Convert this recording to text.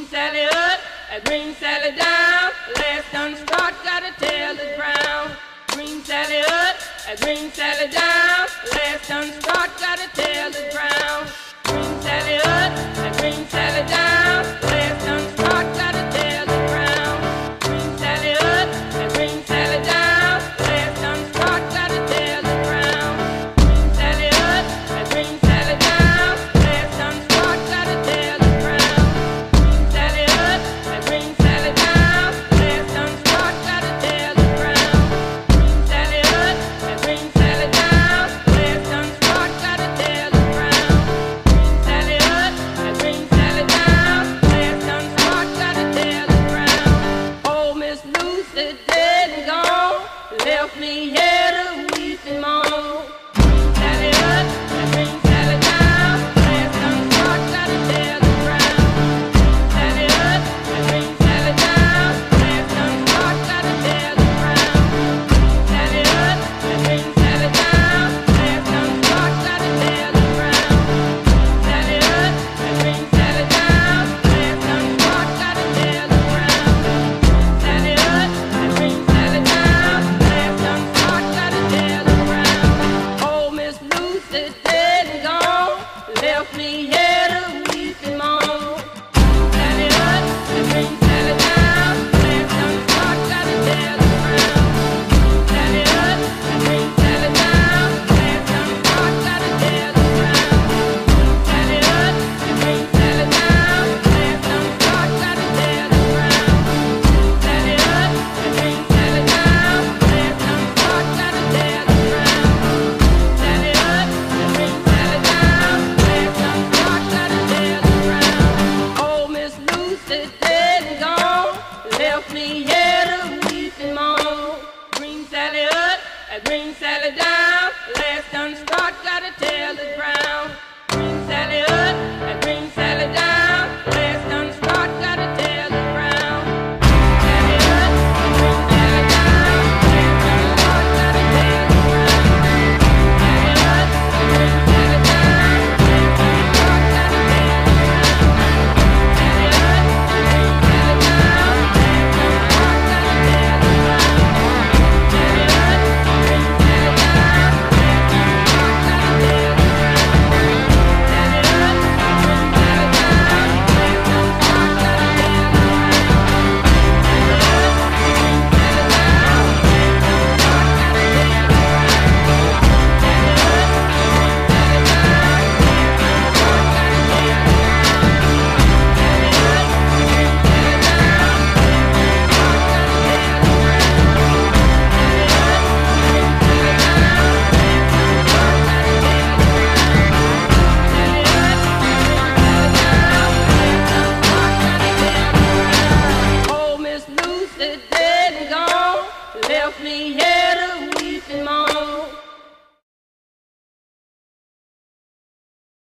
Sally up, a green Sally down. Last done start, got a tail that's brown. Green Sally up, a green Sally down. Last done start, got a tail that's brown. Green Sally up, a green Sally down. Last done start, got a tail that's brown. Green Sally up, a green Sally down. Last done start, got a tail that's brown. Green Sally up, a green Sally down. Last done start, got a tail that's brown. Green Sally up, a green Sally down. Last done start, got a tail that's brown. Green Sally up, a green Sally down. Last done start, got a tail that's brown. Green Sally up, a green Sally down. Last done start, got a tail that's brown. Oh, Miss Lucy dead and gone, left me here to weep and moan. Green Sally up, a green Sally down. Last done start, got a tail that's brown. Green Sally up, a green Sally down. Last done start, got a tail that's brown. Green Sally up, a green Sally down. Last done start, got a tail that's brown. Green Sally up, a green Sally down. Last done start, got a tail that's brown. Green Sally up, a green Sally down. Last done start, got a tail that's brown. Oh, Miss Lucy dead and gone, left me here to weep and moan. Green Sally up, a green Sally down. Last done start, got a tail that's brown. Green Sally up, a green Sally down. Last done start, got a tail that's brown. Green Sally up, a green Sally down. Last done start, got a tail that's brown. Green Sally up, a green Sally down. Last done start, got a tail that's brown. Green Sally up, a green Sally down. Last done start, got a tail that's brown. Oh, Miss Lucy dead and gone, left me here to weep and moan. Green Sally up, a green Sally down. Last done start, got a tail that's brown. Green Sally up, a green Sally down. Last done start, got a tail that's brown. Green Sally up, a green Sally down. Last done start, got a tail that's brown. Green Sally up, a green Sally down. Last done start, got a tail that's brown. Green Sally up, a green Sally down. Last done start, got a tail that's brown. Green Sally up, a green Sally down. Last done start, got a tail that's brown. Green Sally up, a green Sally down. Last done start, got a tail that's brown. Green Sally up, a green Sally down. Last done start, got a tail that's brown. Green Sally up, a green Sally down. Last done start, got a tail that's brown. Green Sally up, a green Sally down. Last done start, got a tail that's brown. Sally up, a green Sally down. Last done start, got a tail that's brown. Sally up, a green Sally down. Last done start, got a tail that's brown. Oh, Miss Lucy dead and gone, left me here to weep and moan.